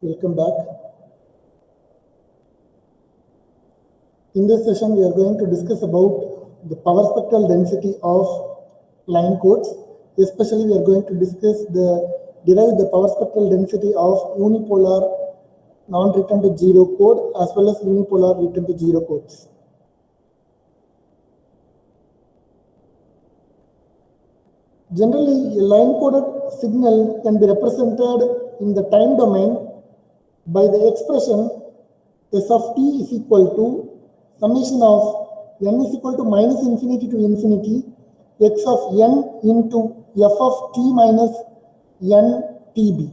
Welcome back. In this session, we are going to discuss about the power spectral density of line codes. Especially, we are going to derive the power spectral density of unipolar non-return to zero code as well as unipolar return to zero codes. Generally, a line-coded signal can be represented in the time domain by the expression s of t is equal to summation of n is equal to minus infinity to infinity x of n into f of t minus n tb,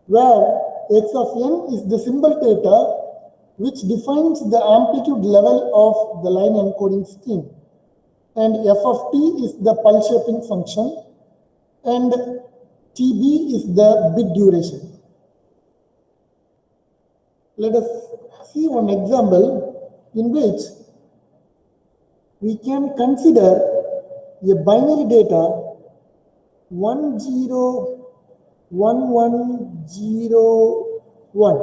where x of n is the symbol theta which defines the amplitude level of the line encoding scheme, and f of t is the pulse shaping function, and tb is the bit duration. Let us see one example in which we can consider a binary data 101101.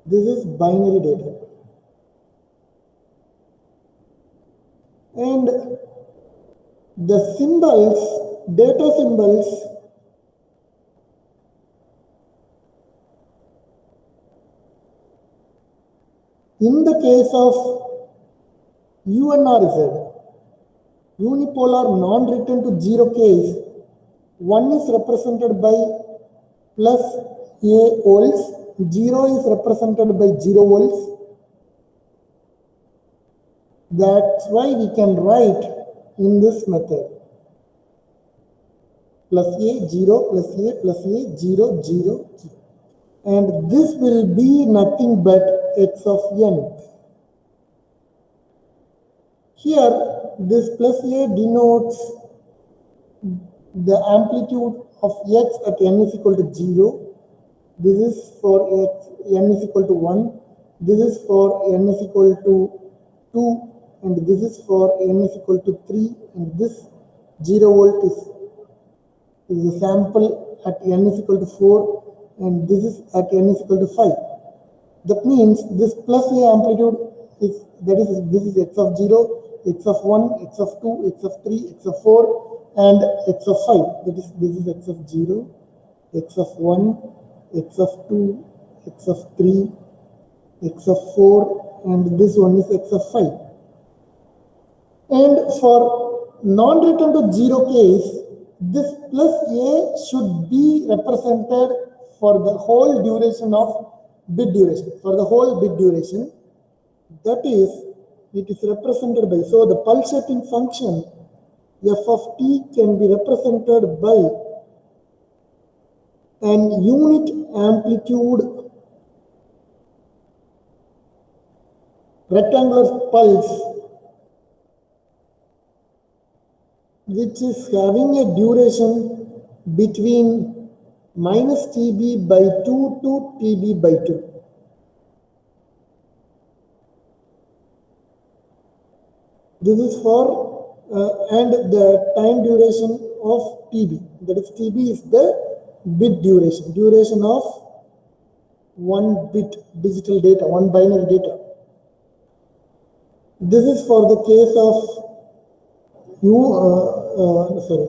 This is binary data. And the symbols, data symbols, in the case of UNRZ, unipolar non-return to zero case, 1 is represented by plus A volts, 0 is represented by 0 volts. That's why we can write in this method plus A, 0, plus A, plus A, 0, 0, 0. And this will be nothing but x of n. Here, this plus A denotes the amplitude of x at n is equal to 0. This is for x, n is equal to 1. This is for n is equal to 2. And this is for n is equal to 3. And this 0 volt is a sample at n is equal to 4. And this is at n is equal to 5. That means this plus A amplitude is, this is x of 0, x of 1, x of 2, x of 3, x of 4, and x of 5. That is, this is x of 0, x of 1, x of 2, x of 3, x of 4, and this one is x of 5. And for non-return to zero case, this plus A should be represented for the whole duration of bit duration, for the whole bit duration. That is, it is represented by, so the pulse shaping function f of t can be represented by an unit amplitude rectangular pulse which is having a duration between minus tb by 2 to tb by 2. This is for and the time duration of tb, that is tb is the bit duration of one bit digital data, one binary data. This is for the case of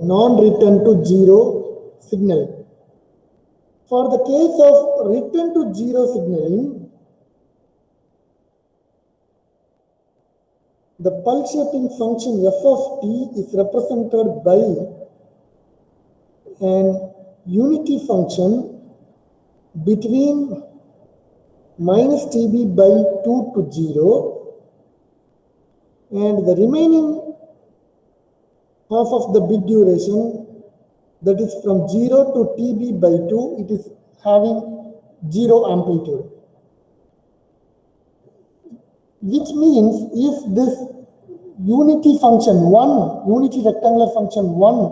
non-return to zero signal. For the case of return to zero signaling, the pulse shaping function f of t is represented by an unity function between minus tb by 2 to 0, and the remaining half of the bit duration, that is from 0 to tb by 2, it is having 0 amplitude. Which means if this unity function 1, unity rectangular function 1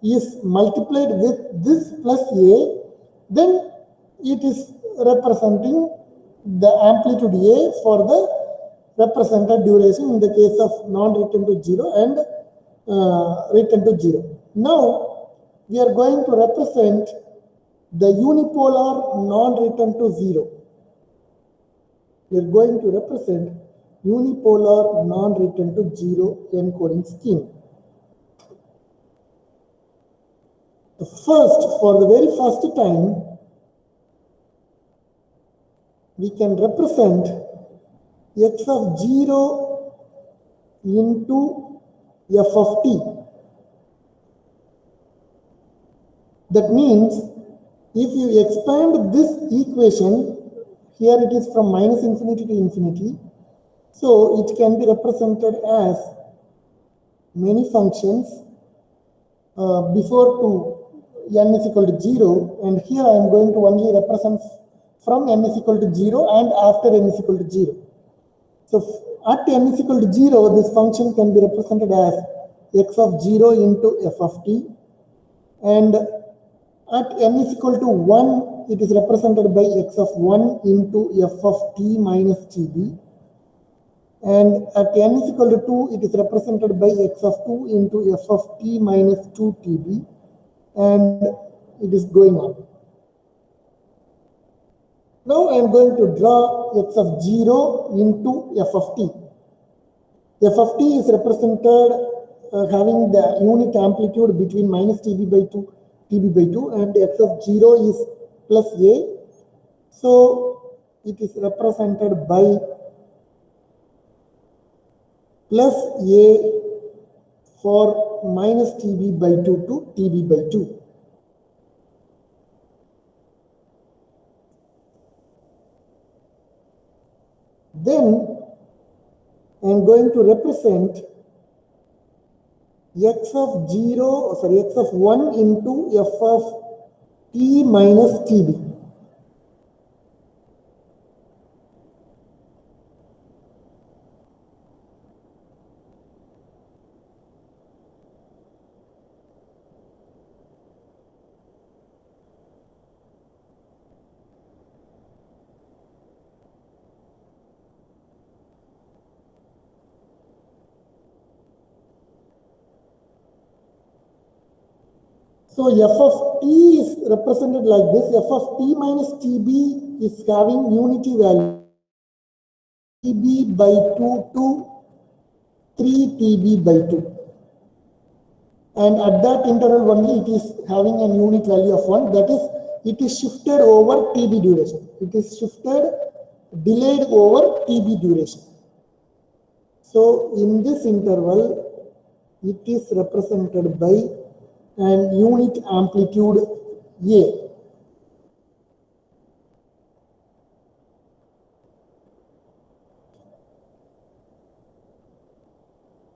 is multiplied with this plus A, then it is representing the amplitude A for the represented duration in the case of non-return to 0 and return to 0. Now, we are going to represent the unipolar non-return to zero. We are going to represent unipolar non-return to zero encoding scheme. For the very first time, we can represent x of 0 into f of t. That means if you expand this equation, here it is from minus infinity to infinity, so it can be represented as many functions before to n is equal to 0, and here I am going to only represent from n is equal to 0 and after n is equal to 0. So at n is equal to 0, this function can be represented as x of 0 into f of t, and at n is equal to 1, it is represented by x of 1 into f of t minus tb, and at n is equal to 2, it is represented by x of 2 into f of t minus 2 tb, and it is going on. Now I am going to draw x of 0 into f of t. F of t is represented having the unit amplitude between minus tb by 2, tb by 2, and x of 0 is plus a. So it is represented by plus a for minus tb by 2 to tb by 2. Then I am going to represent x of 1 into f of t minus tb. So f of t is represented like this. F of t minus tb is having unity value tb by 2 to 3 tb by 2. And at that interval only it is having a unit value of 1. That is, it is shifted over tb duration. It is shifted, delayed over tb duration. So in this interval, it is represented by an unit amplitude A.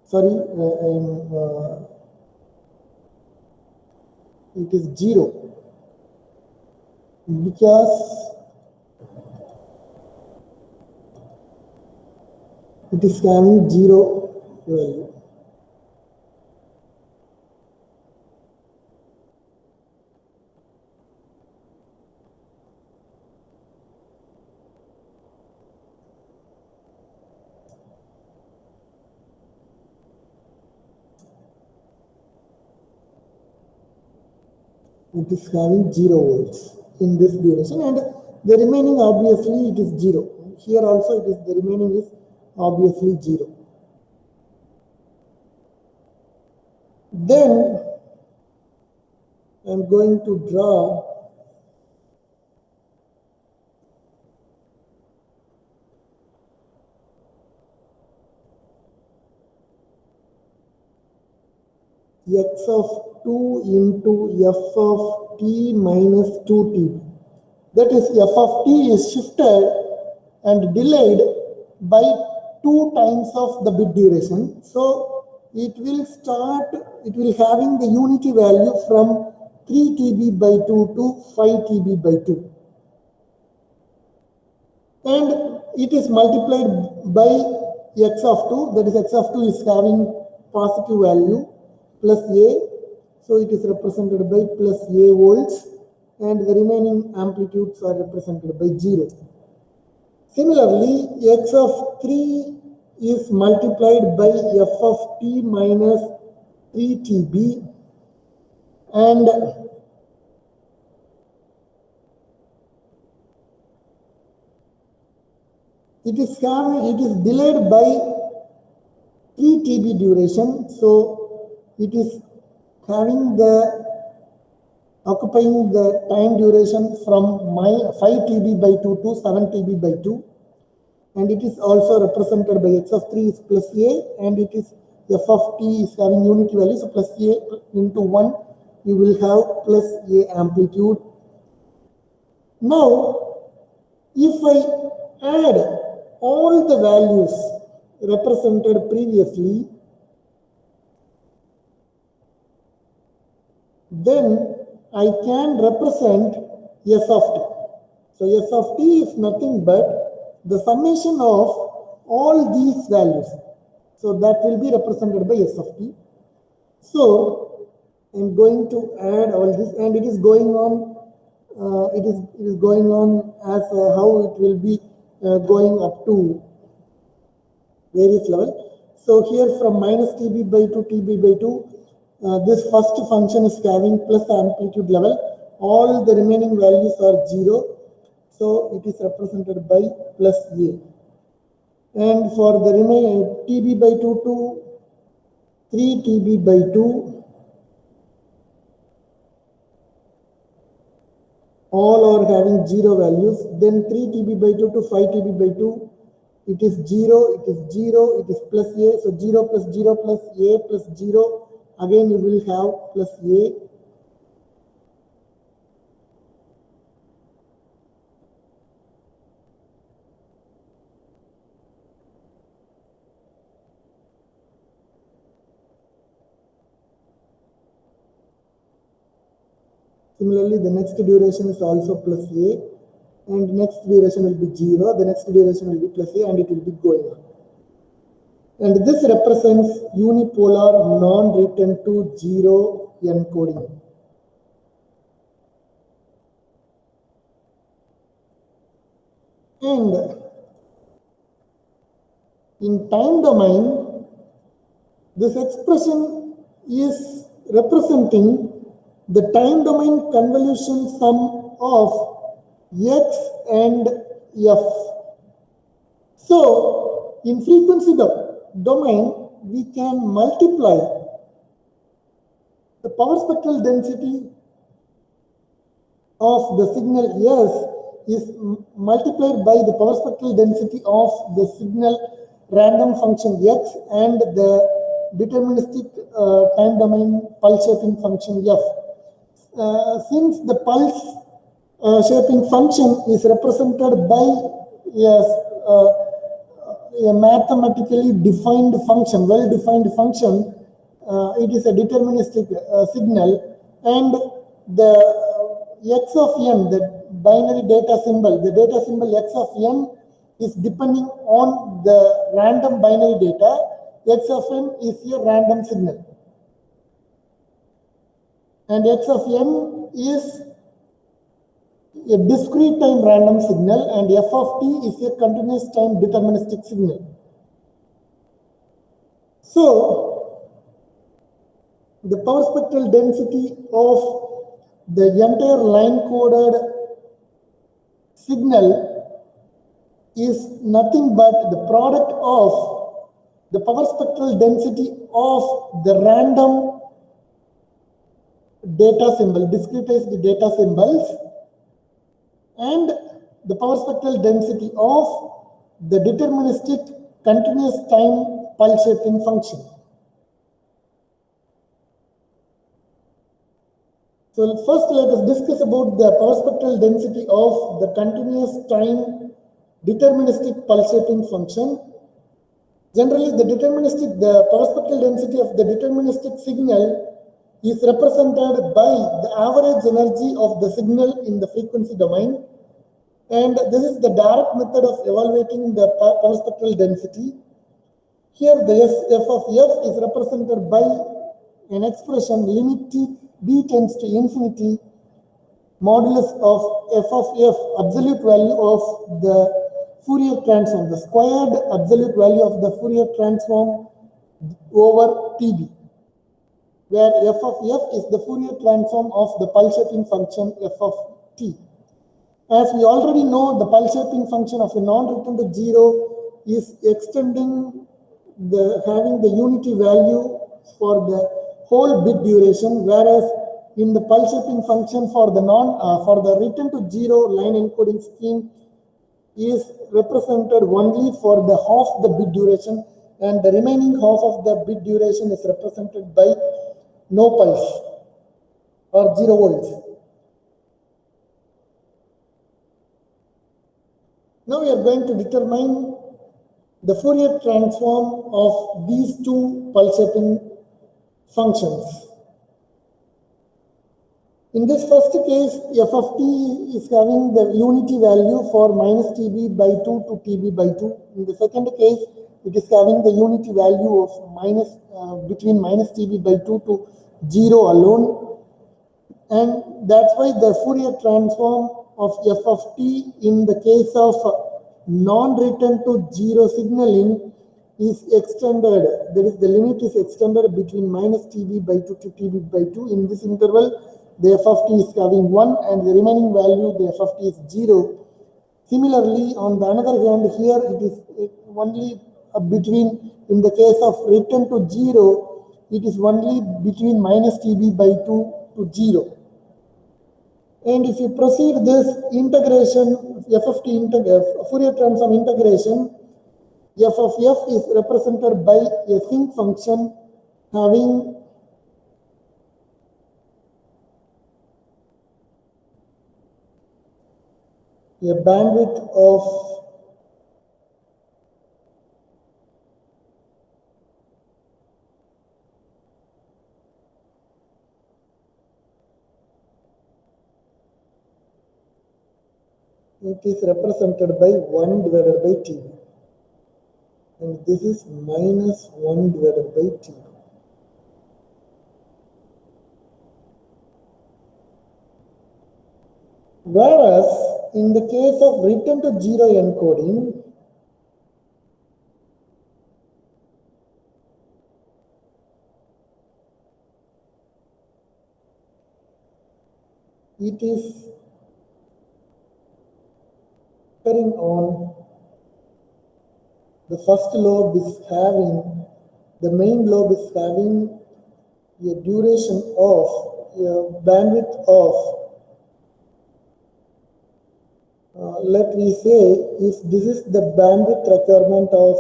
Sorry, it is 0 because it is having 0 value. It is having 0 volts in this duration, and the remaining obviously it is 0. Here also it is, the remaining is obviously 0. Then I am going to draw x of 2 into f of t minus 2t. That is, f of t is shifted and delayed by 2 times of the bit duration. So it will having the unity value from 3 tb by 2 to 5 tb by 2. And it is multiplied by x of 2, that is x of 2 is having positive value plus a, so it is represented by plus a volts, and the remaining amplitudes are represented by 0. Similarly, x of 3 is multiplied by f of t minus 3 tb, and it is delayed by 3 TB duration. So it is occupying the time duration from 5 TB by 2 to 7 TB by 2. And it is also represented by x of 3 is plus a, and it is f of t is having unity value, so plus a into 1, you will have plus a amplitude. Now, if I add all the values represented previously, then I can represent s of t. So s of t is nothing but the summation of all these values. So that will be represented by s of t. So I'm going to add all this, and it is going on. It is going on as how it will be going up to various level. So here from minus TB by 2 TB by 2, this first function is having plus amplitude level. All the remaining values are 0. So it is represented by plus a. And for the remaining TB by 2 to 3 TB by 2, all are having 0 values. Then 3 TB by 2 to 5 TB by 2, it is 0, it is 0, it is plus a. So 0 plus 0 plus a plus 0, again you will have plus a. Similarly, the next duration is also plus a, and next duration will be 0, the next duration will be plus a, and it will be going on. And this represents unipolar non-return to 0 encoding. And in time domain, this expression is representing the time domain convolution sum of x and f. So in frequency domain, we can multiply the power spectral density of the signal S is multiplied by the power spectral density of the signal random function x and the deterministic time domain pulse shaping function f. Since the pulse shaping function is represented by a mathematically defined function, well-defined function, it is a deterministic signal, and the x of n, the binary data symbol, the data symbol x of n is depending on the random binary data. X of n is a random signal, and x of n is a discrete time random signal, and f of t is a continuous time deterministic signal. So the power spectral density of the entire line coded signal is nothing but the product of the power spectral density of the random data symbol, discretized data symbols, and the power spectral density of the deterministic continuous time pulse shaping function. So first let us discuss about the power spectral density of the continuous time deterministic pulse shaping function. Generally, the power spectral density of the deterministic signal is represented by the average energy of the signal in the frequency domain, and this is the direct method of evaluating the power spectral density. Here the f of f is represented by an expression limit b tends to infinity modulus of f of f, absolute value of the Fourier transform, the squared absolute value of the Fourier transform over TB, where f of f is the Fourier transform of the pulse shaping function f of t. As we already know, the pulse shaping function of a non-return to zero is extending having the unity value for the whole bit duration, whereas in the pulse shaping function for the return to zero line encoding scheme is represented only for the half the bit duration, and the remaining half of the bit duration is represented by no pulse or 0 volts. Now we are going to determine the Fourier transform of these two pulse shaping functions. In this first case, f of t is having the unity value for minus tb by 2 to tb by 2. In the second case, it is having the unity value of between minus tb by 2 to 0 alone. And that's why the Fourier transform of f of t in the case of non-return to zero signaling is extended. That is, the limit is extended between minus tb by 2 to tb by 2. In this interval, the f of t is having 1 and the remaining value, the f of t is 0. Similarly, on the other hand, here it is only between, in the case of return to 0, it is only between minus tb by 2 to 0. And if you proceed this integration, f of t Fourier transform integration, f of f is represented by a sinc function having a bandwidth of it is represented by 1 divided by t, and this is minus 1 divided by t. Whereas in the case of return to zero encoding, it is occurring on the first lobe is having, the main lobe is having a duration of a bandwidth of let me say, if this is the bandwidth requirement of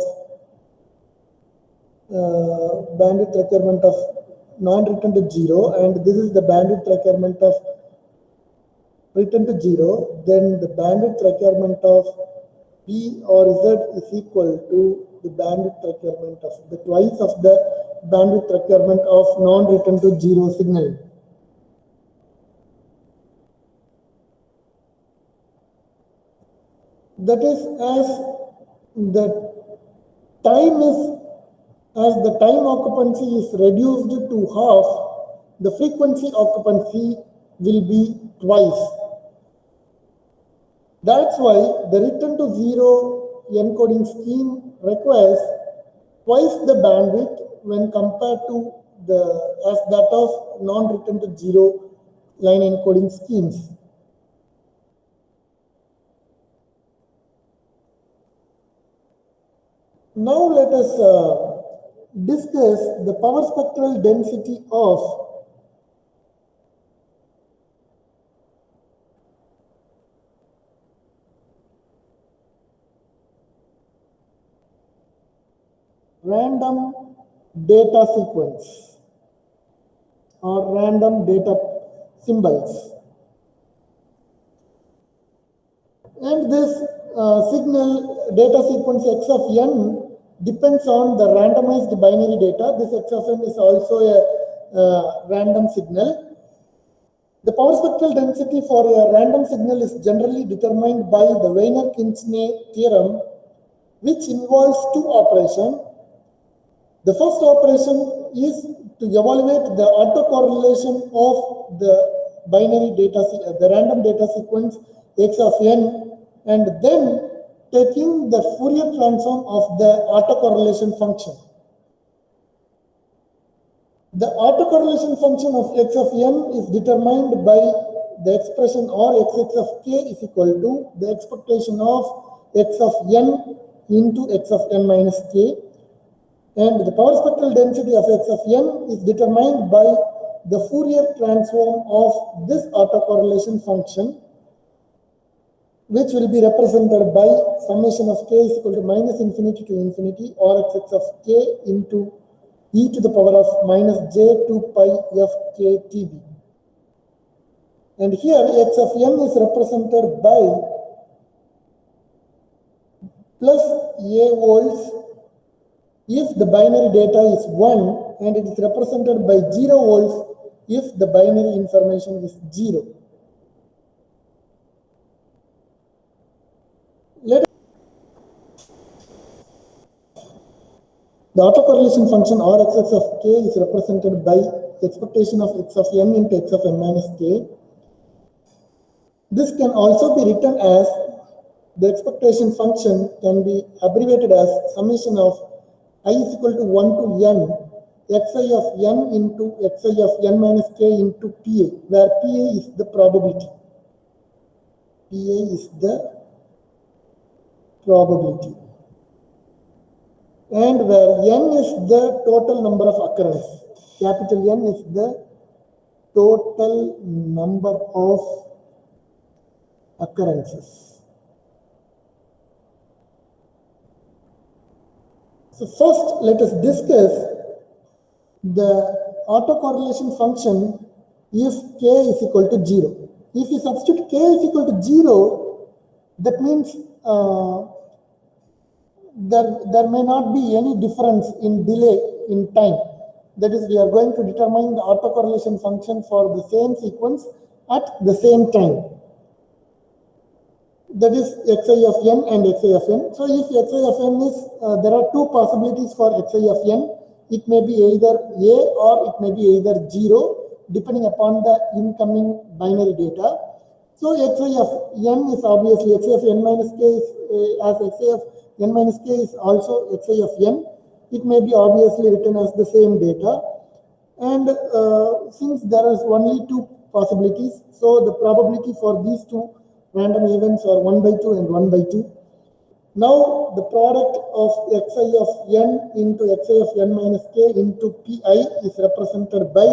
non-return to zero, and this is the bandwidth requirement of return to zero, then the bandwidth requirement of B or Z is equal to the bandwidth requirement of the twice of the bandwidth requirement of non-return to zero signal. That is, as the time occupancy is reduced to half, the frequency occupancy will be twice. That's why the return to zero encoding scheme requires twice the bandwidth when compared to that of non-return to zero line encoding schemes. Now let us discuss the power spectral density of random data sequence or random data symbols. And this signal data sequence x of n depends on the randomized binary data. This x of n is also a random signal. The power spectral density for a random signal is generally determined by the Wiener-Kinczny theorem, which involves two operations. The first operation is to evaluate the autocorrelation of the binary data, the random data sequence x of n, and then taking the Fourier transform of the autocorrelation function. The autocorrelation function of x of n is determined by the expression or xx of k is equal to the expectation of x of n into x of n minus k, and the power spectral density of x of n is determined by the Fourier transform of this autocorrelation function, which will be represented by summation of k is equal to minus infinity to infinity or xx of k into e to the power of minus j 2 pi f k tb. And here x of n is represented by plus a volts if the binary data is 1, and it is represented by 0 volts if the binary information is 0. The autocorrelation function Rxx of k is represented by expectation of x of n into x of n minus k. This can also be written as the expectation function can be abbreviated as summation of I is equal to 1 to n xi of n into xi of n minus k into PA, where PA is the probability. PA is the probability. And where n is the total number of occurrence. Capital N is the total number of occurrences. So first, let us discuss the autocorrelation function if k is equal to 0. If you substitute k is equal to 0, that means there may not be any difference in delay in time. That is, we are going to determine the autocorrelation function for the same sequence at the same time. That is xi of n and xi of n. So if xi of n is, there are two possibilities for xi of n. It may be either a or it may be either 0, depending upon the incoming binary data. So xi of n is obviously xi of n minus k is as xi of n minus k is also xi of n. It may be obviously written as the same data. And since there is only two possibilities, so the probability for these two random events are 1 by 2 and 1 by 2. Now the product of xi of n into xi of n minus k into pi is represented by,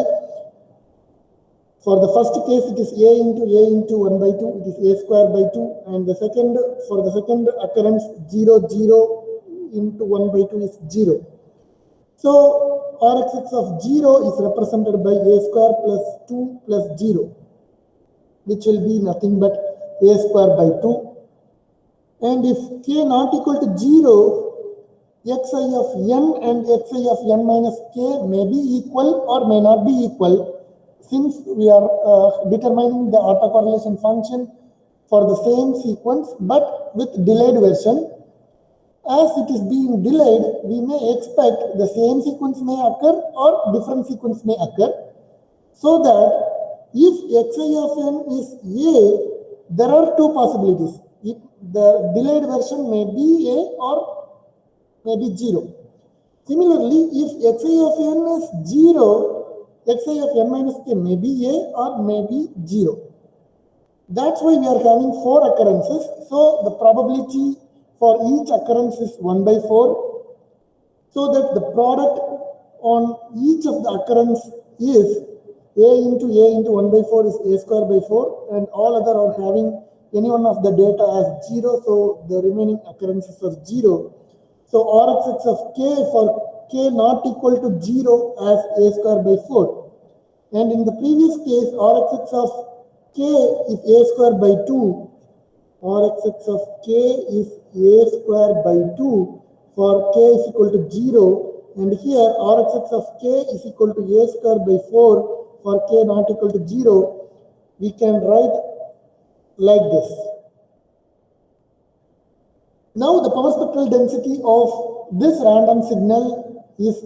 for the first case it is a into 1 by 2, it is a square by 2, and the second, for the second occurrence 0 into 1 by 2 is 0. So Rxx of 0 is represented by a square plus 2 plus 0, which will be nothing but a square by 2. And if k not equal to 0, xi of n and xi of n minus k may be equal or may not be equal, since we are determining the autocorrelation function for the same sequence but with delayed version. As it is being delayed, we may expect the same sequence may occur or different sequence may occur, so that if xi of n is a, there are two possibilities. If the delayed version may be a or may be 0. Similarly, if xi of n is 0, xi of n minus k may be a or may be 0. That's why we are having 4 occurrences. So the probability for each occurrence is 1 by 4. So that the product on each of the occurrence is a into 1 by 4 is a square by 4, and all other are having any one of the data as 0, so the remaining occurrences are 0. So Rxx of k for k not equal to 0 as a square by 4. And in the previous case, Rxx of k is a square by 2. Rxx of k is a square by 2 for k is equal to 0. And here Rxx of k is equal to a square by 4 for k not equal to 0. We can write like this. Now the power spectral density of this random signal is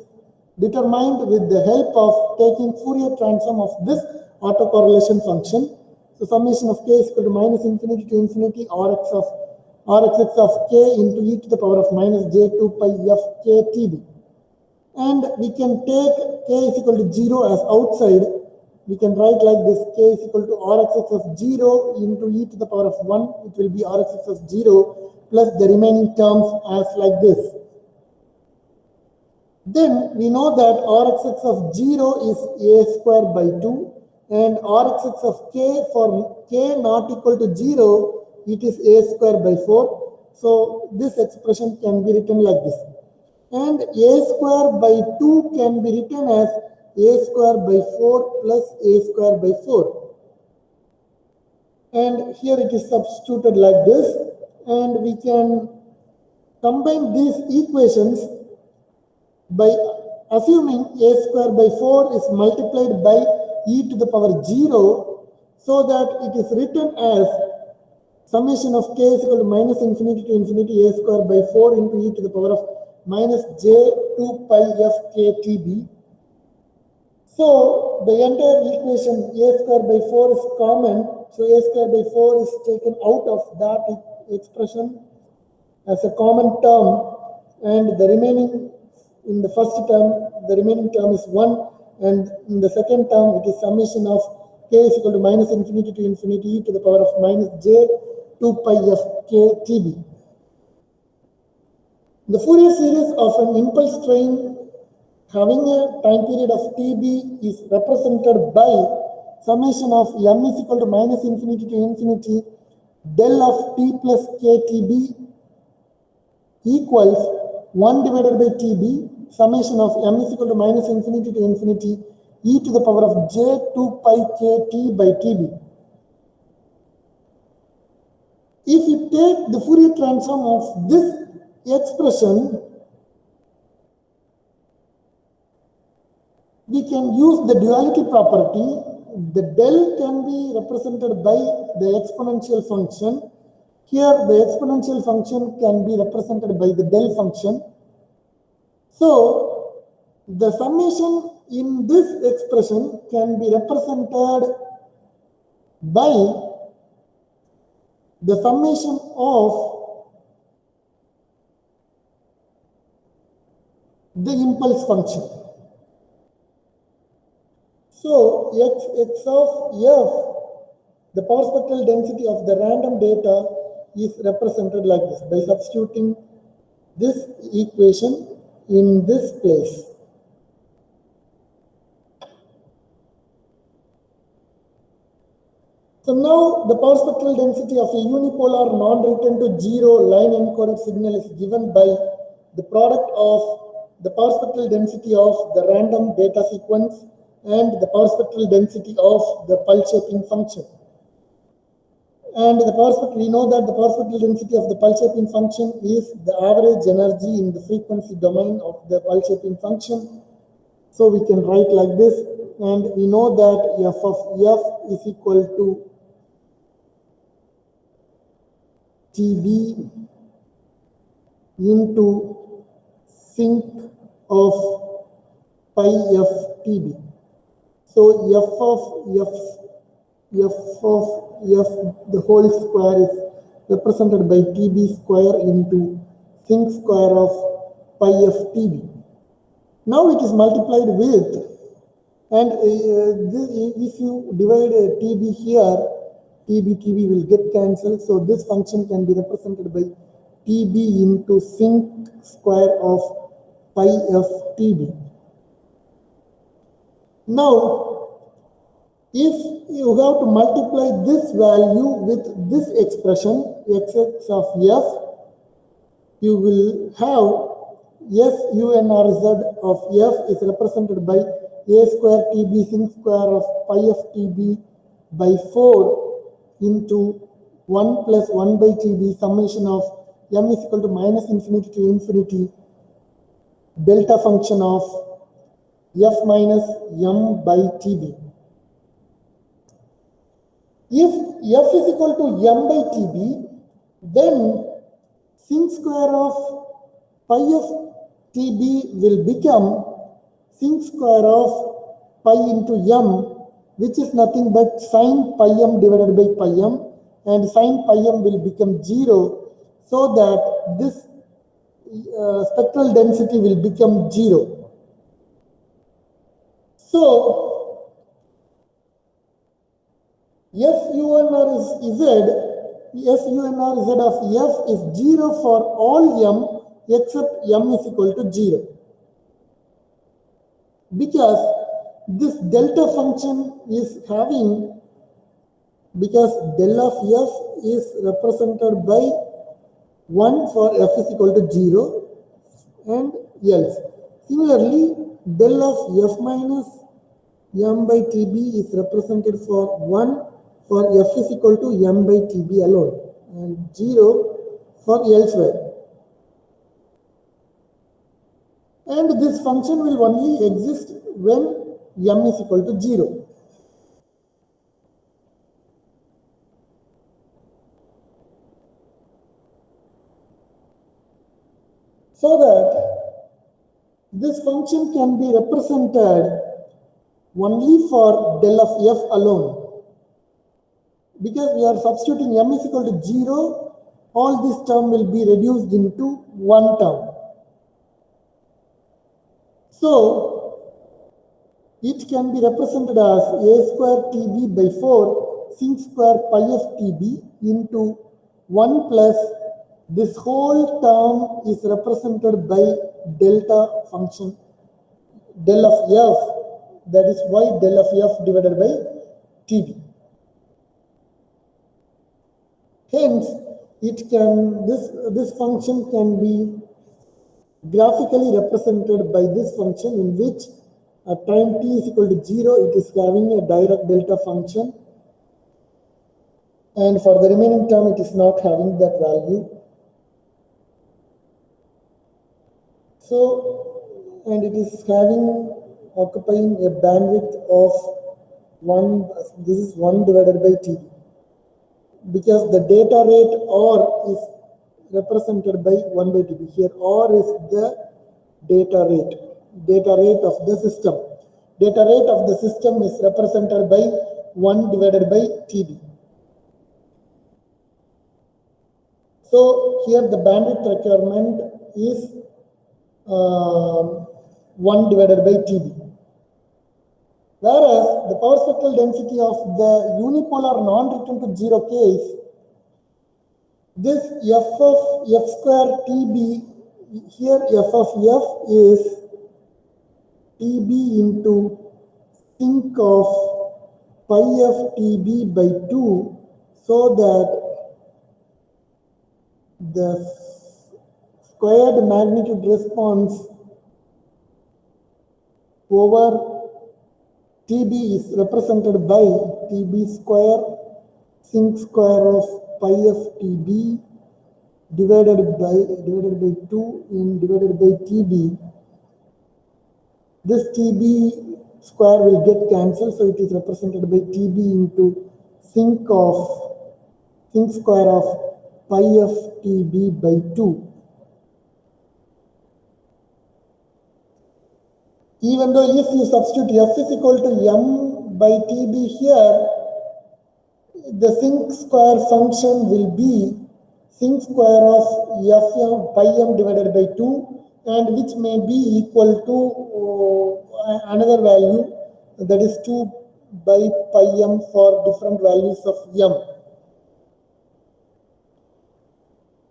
determined with the help of taking Fourier transform of this autocorrelation function. So summation of k is equal to minus infinity to infinity Rxx of k into e to the power of minus j 2 pi f k tb. And we can take k is equal to 0 as outside. we can write like this: k is equal to Rxx of 0 into e to the power of 1. It will be Rxx of 0 plus the remaining terms as like this. Then we know that Rxx of 0 is a square by 2, and Rxx of k, for k not equal to 0, it is a square by 4. So this expression can be written like this. And a square by 2 can be written as a square by 4 plus a square by 4. And here it is substituted like this, and we can combine these equations by assuming a square by 4 is multiplied by e to the power 0, so that it is written as summation of k is equal to minus infinity to infinity a square by 4 into e to the power of minus j 2 pi f k t b. So the entire equation a square by 4 is common, so a square by 4 is taken out of that expression as a common term, and the remaining, in the first term, the remaining term is 1, and in the second term it is summation of k is equal to minus infinity to infinity e to the power of minus j 2 pi f k t b. The Fourier series of an impulse train having a time period of tb is represented by summation of m is equal to minus infinity to infinity del of t plus ktb equals 1 divided by tb summation of m is equal to minus infinity to infinity e to the power of j 2 pi kt by tb. If you take the Fourier transform of this expression, we can use the duality property. The del can be represented by the exponential function. Here the exponential function can be represented by the del function. So the summation in this expression can be represented by the summation of the impulse function. So x of f, the power spectral density of the random data, is represented like this by substituting this equation in this place. So now the power spectral density of a unipolar non-return to zero line encoded signal is given by the product of the power spectral density of the random data sequence and the power spectral density of the pulse shaping function. And the power spectral, we know that the power spectral density of the pulse shaping function is the average energy in the frequency domain of the pulse shaping function. So we can write like this, and we know that f of f is equal to TB into sinc of pi f TB. So f of f, the whole square is represented by TB square into sinc square of pi f TB. Now it is multiplied with, and if you divide TB here, TB will get cancelled. So this function can be represented by TB into sinc square of pi f TB. Now, if you have to multiply this value with this expression, xx of f, you will have f unrz of f is represented by a square TB sinc square of pi f TB by 4 into 1 plus 1 by TB summation of m is equal to minus infinity to infinity delta function of f minus m by TB. If f is equal to m by TB, then sinc square of pi of TB will become sinc square of pi into m, which is nothing but sin pi m divided by pi m, and sin pi m will become 0, so that this spectral density will become 0. So SUNR is Z, SUNR Z of F is 0 for all M except M is equal to 0. Because this delta function is having, because del of F is represented by 1 for F is equal to 0 and else. Similarly, del of F minus M by TB is represented for 1 for F is equal to M by TB alone and 0 for elsewhere. And this function will only exist when M is equal to 0. So that this function can be represented only for del of F alone. Because we are substituting M is equal to 0, all this term will be reduced into one term. So, it can be represented as a square TB by 4 sin square pi of TB into 1 plus this whole term is represented by delta function del of F, that is y del of F divided by TB. Hence, it can this function can be graphically represented by this function in which at time t is equal to 0, it is having a direct delta function, and for the remaining term, it is not having that value. So, and it is occupying a bandwidth of 1, this is 1 divided by t, because the data rate R is represented by 1 by TB. Here R is the data rate of the system. Data rate of the system is represented by 1 divided by TB. So here the bandwidth requirement is 1 divided by TB. Whereas the power spectral density of the unipolar non-return to 0 case, this F of F square TB, here F of F is TB into sinc of pi of TB by 2, so that the squared magnitude response over TB is represented by TB square sinc square of pi of TB divided by 2 in divided by TB. This TB square will get cancelled, so it is represented by TB into sinc square of pi of TB by 2. Even though if you substitute F is equal to M by TB here, the sinc square function will be sinc square of Fm pi m divided by 2, and which may be equal to another value, that is 2 by pi m for different values of m.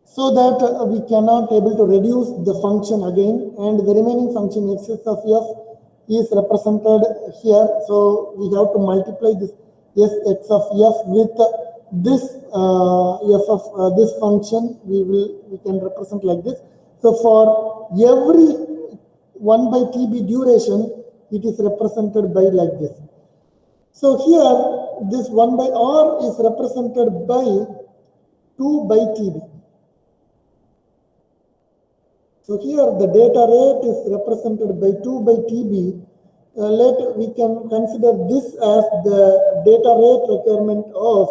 So that we cannot able to reduce the function again, and the remaining function xs of f is represented here. So we have to multiply this x of f with this f of this function. We can represent like this. So for every 1 by TB duration, it is represented by like this. So here this 1 by R is represented by 2 by TB. So here the data rate is represented by 2 by TB. We can consider this as the data rate requirement of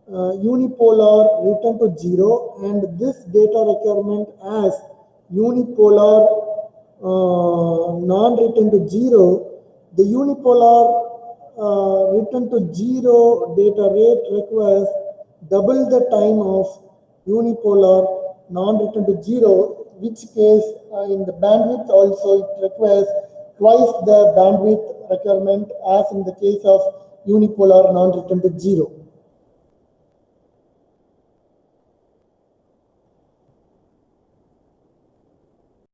unipolar return to 0, and this data requirement as unipolar non-return to 0. The unipolar return to 0 data rate requires double the time of unipolar non-return to 0, which case in the bandwidth also it requires twice the bandwidth requirement as in the case of unipolar non-return to 0.